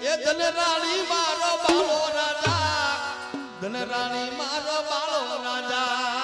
એ ધનરાણી મારો બાળો રાજા, ધનરાણી મારો બાળો રાજા.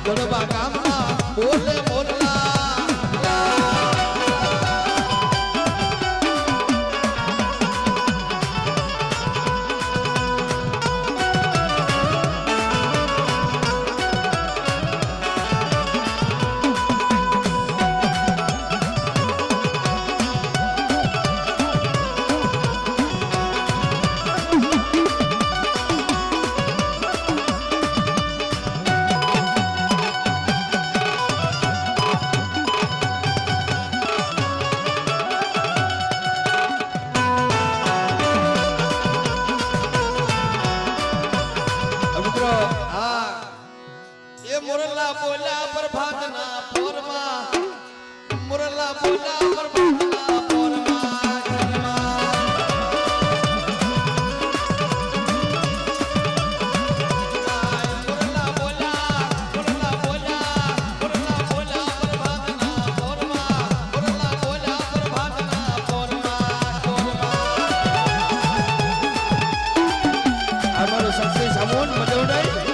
ગરબા ગામના બોલે મોરલા મુરલા બોલ્યા પ્રભાતના પોરમાં મુરલા બોલ્યા પ્રભાતના પોરમાં મુરલા બોલ્યા મુરલા બોલ્યા મુરલા બોલ્યા પ્રભાતના પોરમાં મુરલા બોલ્યા પ્રભાતના પોરમાં અમારો સક્સેસ અમોન મજોડાઈ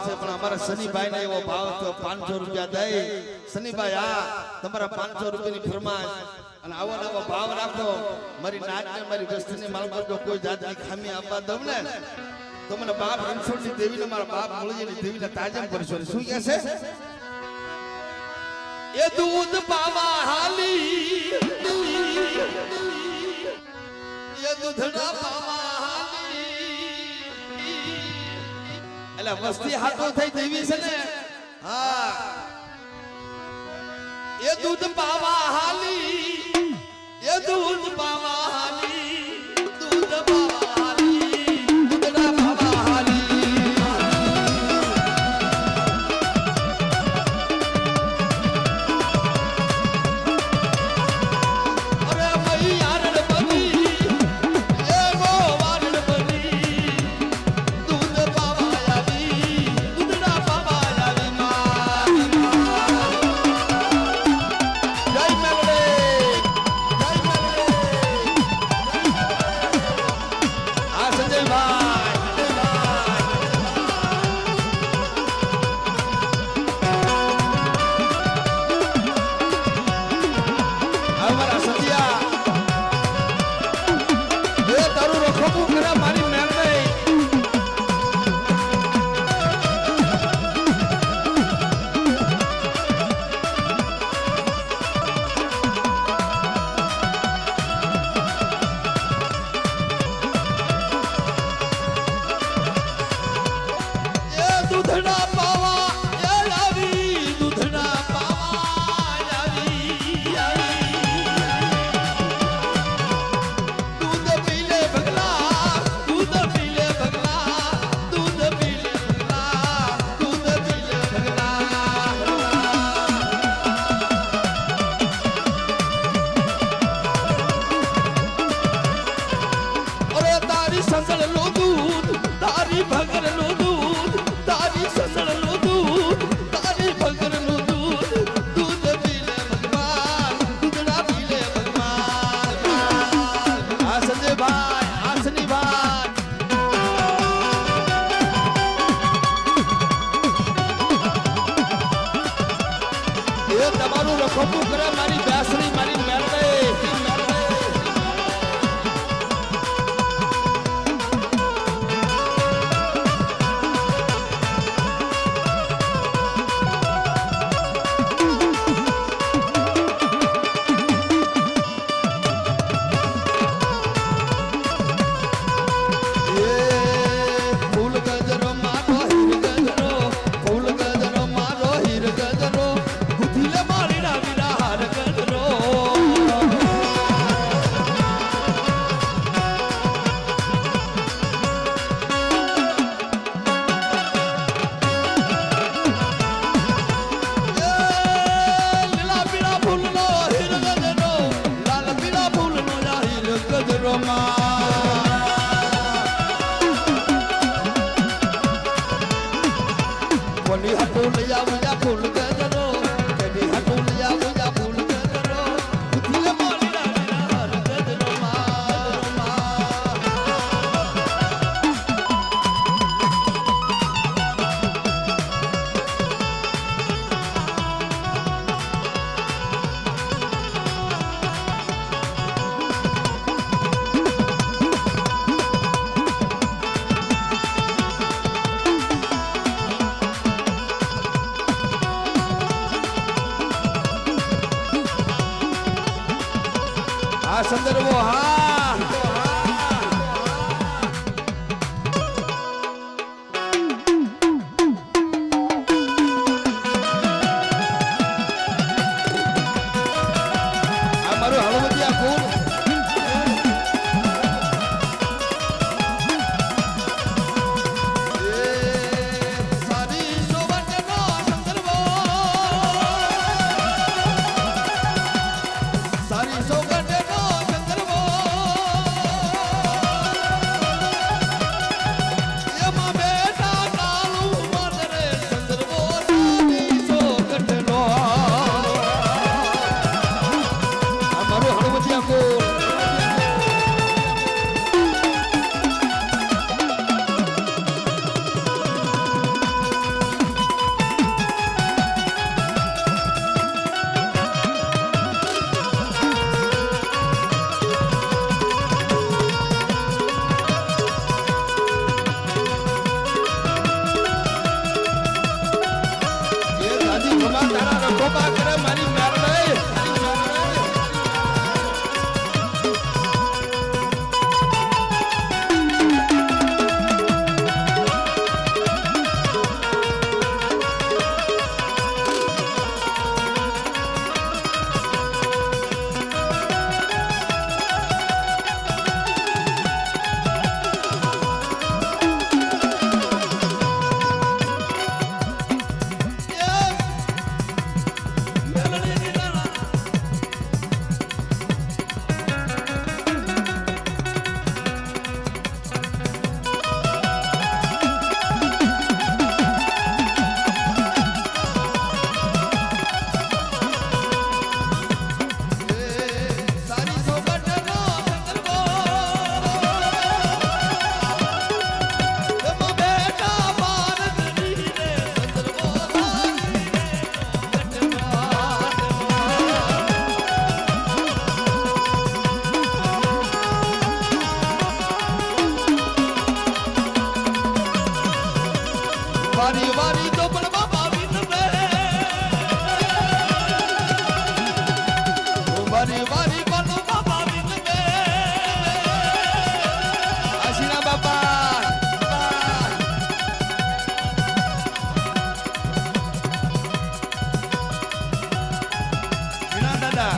છે પણ અમારા શનિભાઈ ને એવો ભાવ તો 500 રૂપિયા દઈ શનિભાઈ આ તમારા 500 રૂપિયાની ફરમાશ અને આવો નવો ભાવ રાખો મારી નાચ ને મારી વસ્તીની માલમાં જો કોઈ જાતની ખામી આપવા દઉં ને તો મને બાપ રણછોડની દેવીને મારા બાપ મુળજીની દેવીને તાજમ કરશો શું કહે છે એ દૂધ પાવા હાલી એ દૂધડા પાવા હાલી એટલે વસ્તી હાથો થઈ દેવી છે ને હા એ દૂધ પાવા હાલી એ દૂધ પાવા હાલી દૂધ પાવા હાલી દૂધડા પાવા હાલી અરે મૈયા રણપતિ એ ગોવારણ બની દૂધ પાવા હાલી દૂધડા પાવા હાલી તમારું રખોપું કરે મારી બેસણી મારી મેરડે આ સંદર્ભો હા મારું હળવદિયા ફૂલ સારી સોગંદ નો સંદર્ભો વારી વારી તો પણ બાબા વિન રે વારી વારી બોલો બાબા વિન રે આશીના બાપા વિના દાદા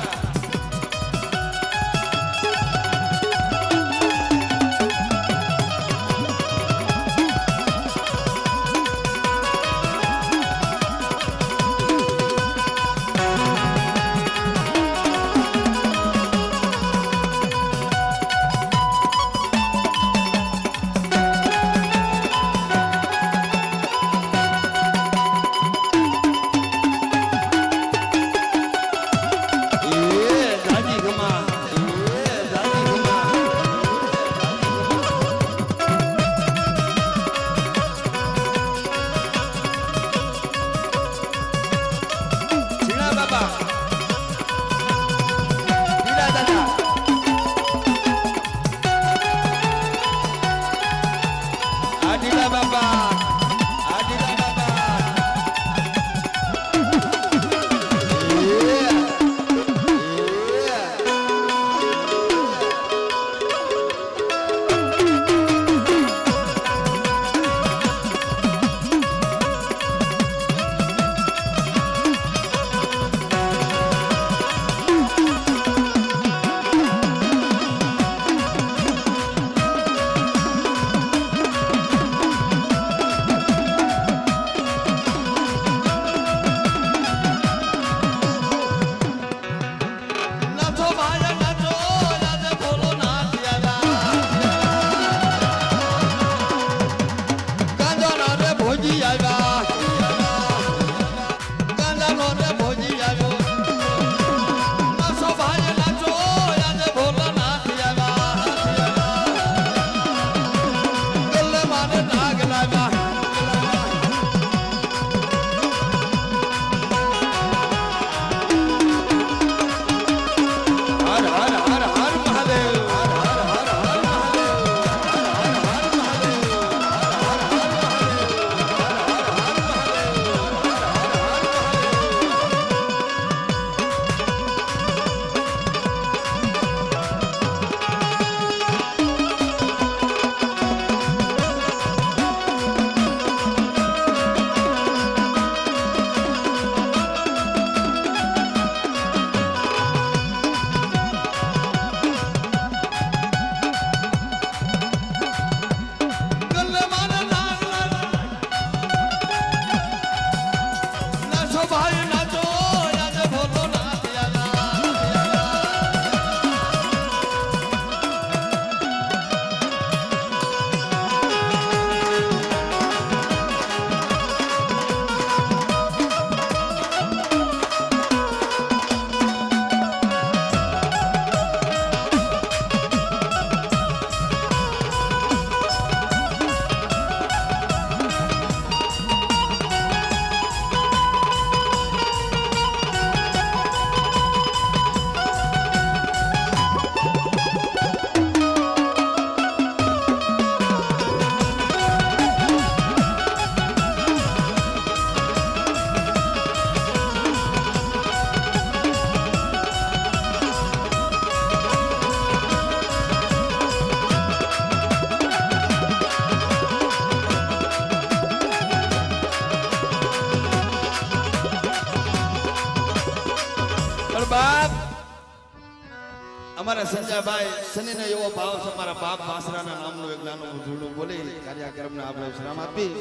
અમારા સંજયભાઈ શનિને એવો ભાવ છે અમારા બાપ વાસરાના નામનું એક નાનું ઉધડું બોલી કાર્યક્રમને આપણે વિશ્રામ આપી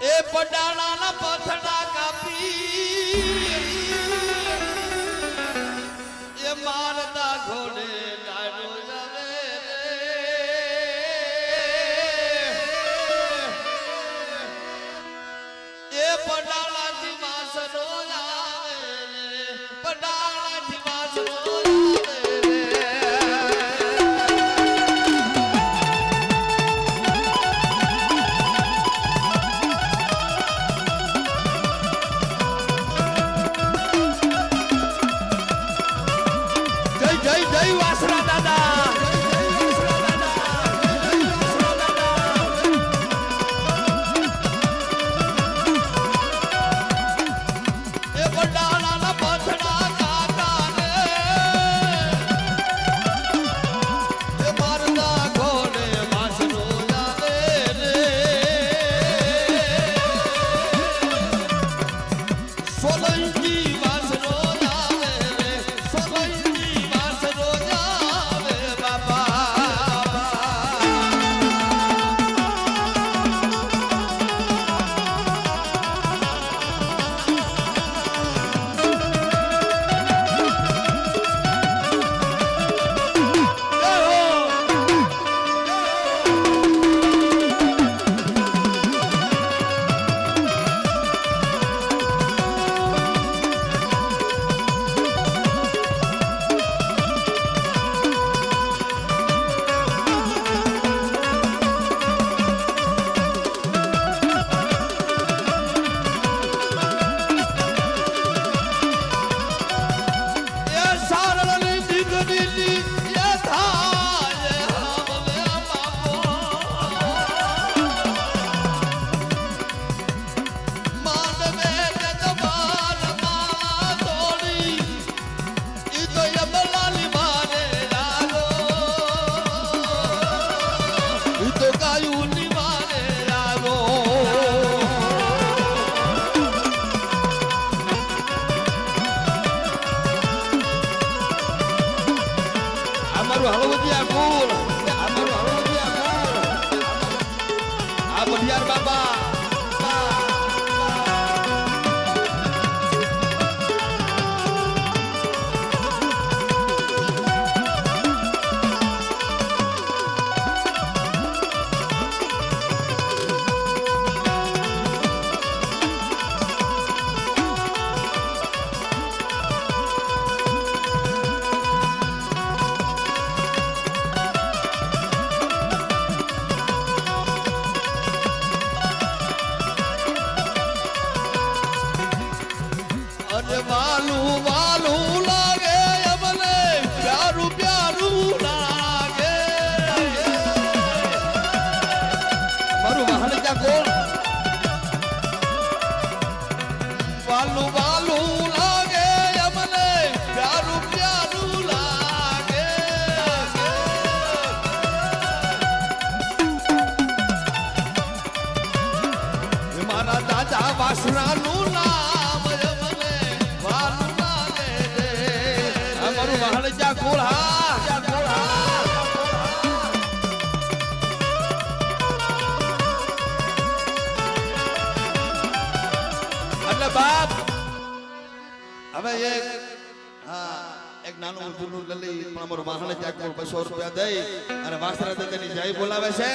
એ પડાણાના પથડા કાપી એ મારતા ઘોડે ડાળો જવે એ પડાણાથી વાસનો આવે મારું હળવદિયા કુલ આ મારું હળવદિયા કુલ આ બઢિયાર બાબા વાલું વાલું લાગે અમને પ્યારું પ્યારું લાગે મારું વાહન ક્યાં કોણ વાલું વાલું લાગે અમને પ્યારું પ્યારું લાગે મારા દાદા વાસણાનું નામ વાહન જા કુળ હા એટલે બાપ હવે એક નાનું જૂનું લલી પણ અમારું વાહન જા કુળ 200 રૂપિયા દઈ અને વાસરા દાદાની જય બોલાવે છે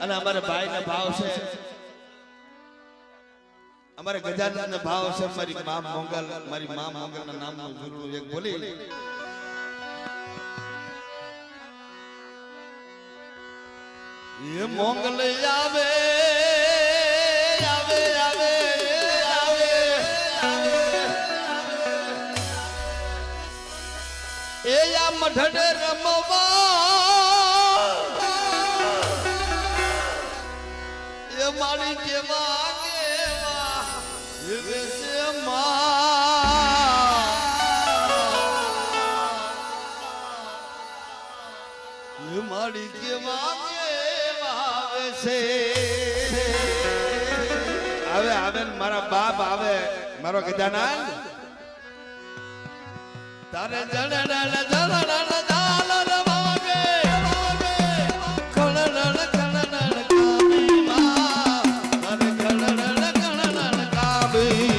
અને અમારે ભાઈનો ભાવ છે અમારે ગજાનંદનો ભાવ છે મારી મા મોંગલના નામનું જૂનું એક બોલી ये मोंगल आवे आवे आवे आवे ए या मढड़ रमवा ये मारी के मागे ये वैसे ये मारी के मागे આવે આવે મારા બાપ આવે મારો ગજાનંદ તારે જણડણ જણડણ ડાલર વાગે કણડણ કણડણ કાબી માં તારે કણડણ કણડણ કાબી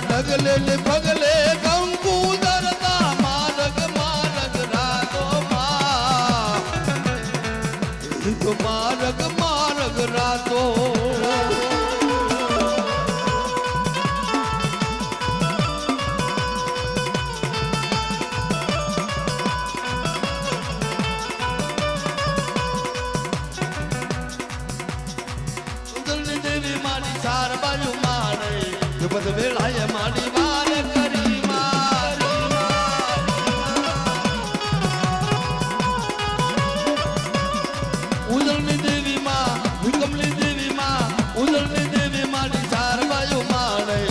ढगले भगले कंकु दरता मारग मारग रागो मारग मारग रातो देवी मारी चार बाजू मारे बद वेळाय माडी वार करी मारी उजळणी देवी मा विकमली देवी मा उजळणी देवी माडी चार बाजू माडे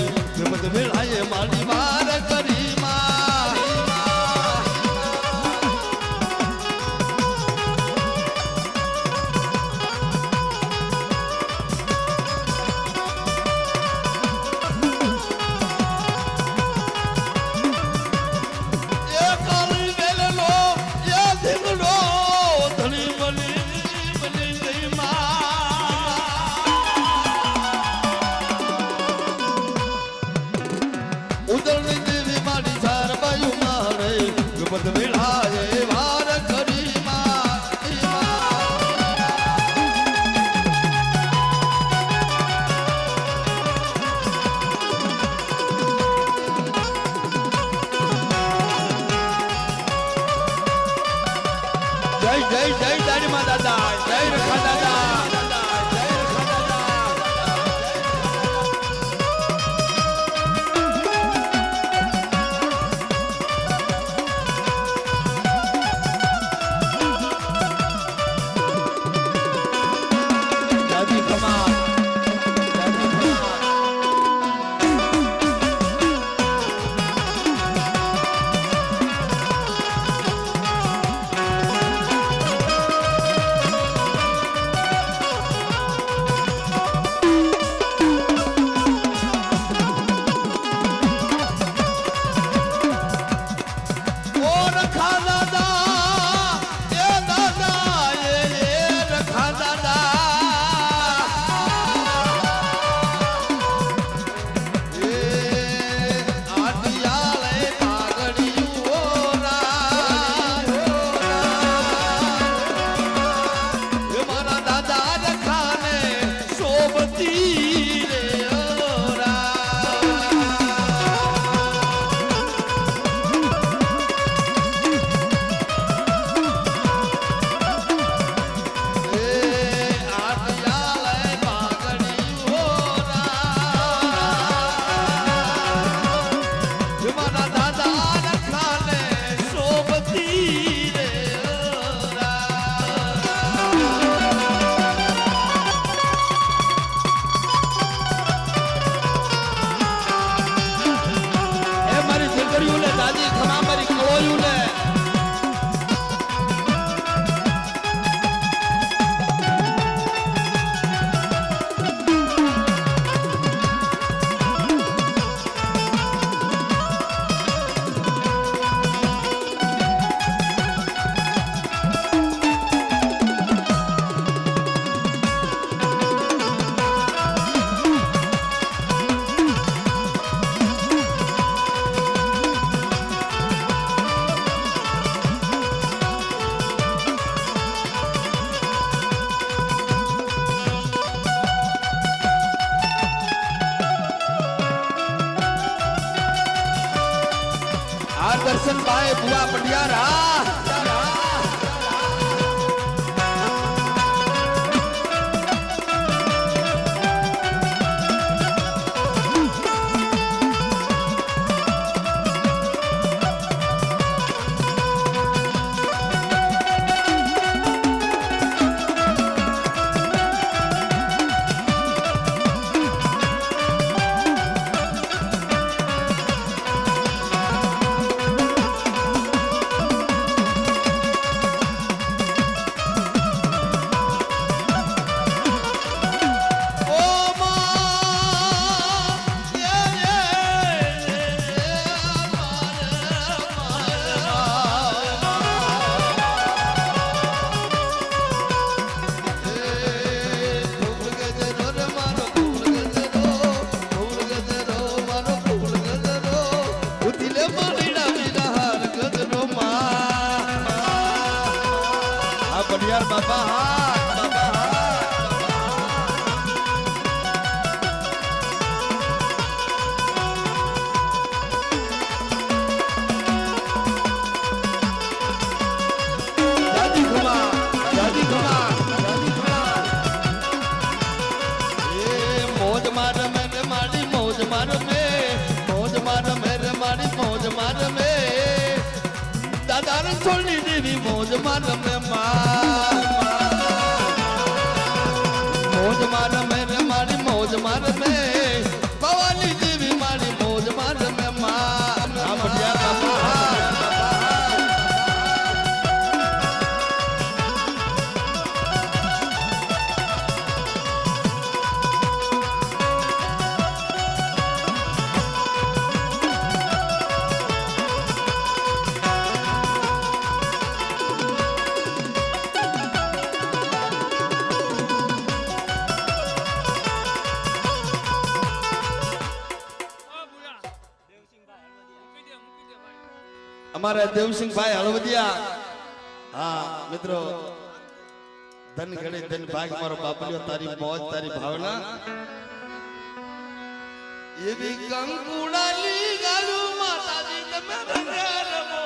बद वेळाय माडी वार करी मारी કરશનભાઈ બુઆ પટિયારા પટિયાર બાપા છોડી દેવી મોજ માર મે મોજ માર મે મારી મોજ માર મે ભવાની દેવી મારી મોજ માર મે અમારા દેવસિંહભાઈ હળવદિયા હા મિત્રો ધન ઘડે ધન ભાગ મારો બાપલિયો તારી મોજ તારી ભાવના એવી કંકુડાલી ગાલુ માતાજી તમે રંગે રમો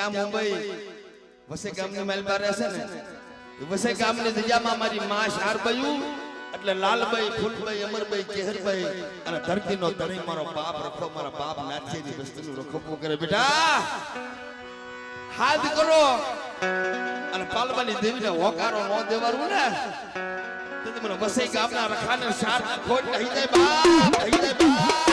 ત્યાં મુંબઈ વસે ગામની માલબા રહે છે ને વસે ગામની જગ્યામાં મારી માં શારબાઈ એટલે લાલબાઈ ફૂલબાઈ અમરબાઈ કેહરબાઈ અને ધરતીનો ધણી મારો બાપ રખો મારા બાપ નાથીની વસ્તુનું રખોપો કરે બેટા હાથ કરો અને પાલવાની દેવીને હોકારો ન દેવાનું ને તો મને વસે ગામના રખાને શાર ખોટ કહી જાય બાપ કહી જાય બાપ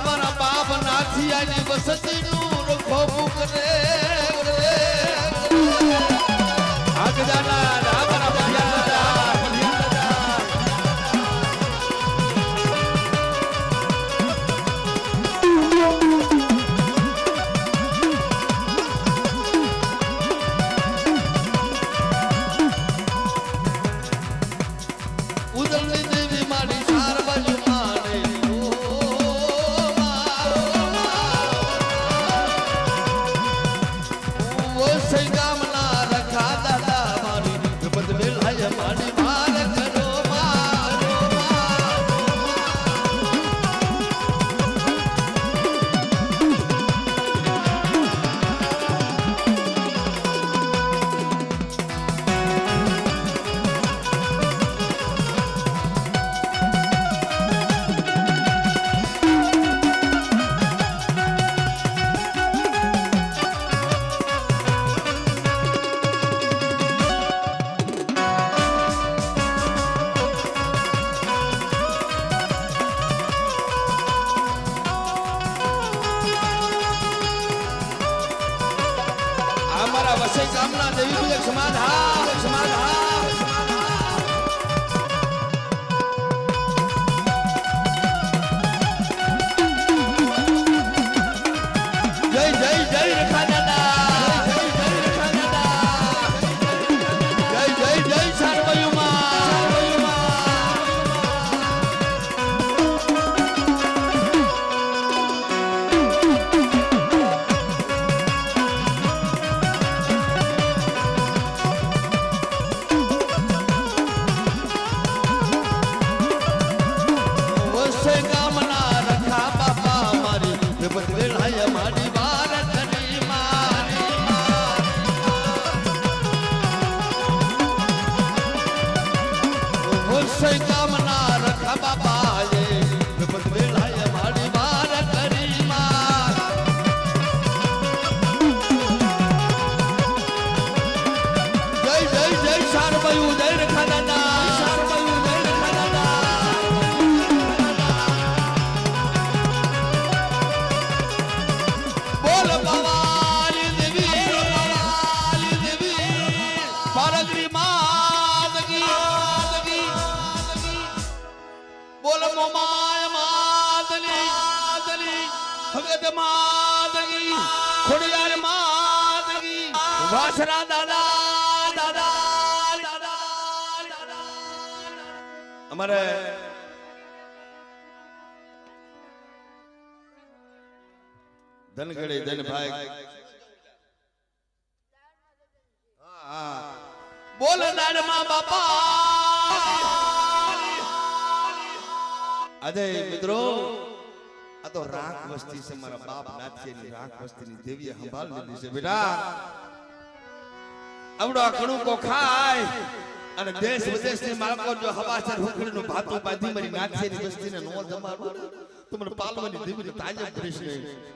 મારા બાપ નાથી આની વસતીનું રખોપું કરે આગદાના રામરા ભિયાદા ઉદલની દેવી મારી શારબાઈ વસઈ ગામના દેવી પૂજક સમાજ હા સમાજ હા જય જય જય રખા દાદા જય જય રખા દાદા જય જય જય શારબાઈમાં કામના રખા બાબાએ વિપત વેળાએ મારી વાર કરી માં જય જય જય શારબાઈ જય રખા દાદા શારબાઈ જય રખા દાદા બોલ ભવાની દેવી પારગરી માદગી બોલ મોમાય માદની ભગત માદની ખોડિયાર માદની વાસરા દાદા દાદા દાદા અમારે ધનગડે ધનભાઈ હા બોલ દાડમાં બાપા અરે મિત્રો આ તો રાખ વસ્તી છે મારા બાપ નાથીની રાખ વસ્તીની દેવીએ સંભાળ લીધી છે બેટા આવડો કણું કો ખાય અને દેશ વિદેશની માલકો જો હવાસર હુકડીનું ભાતું બાંધી મારી નાથીની વસ્તીને નો જમાડો તો મને પાલવાની દેવીને તાજબ કરીશ નહીં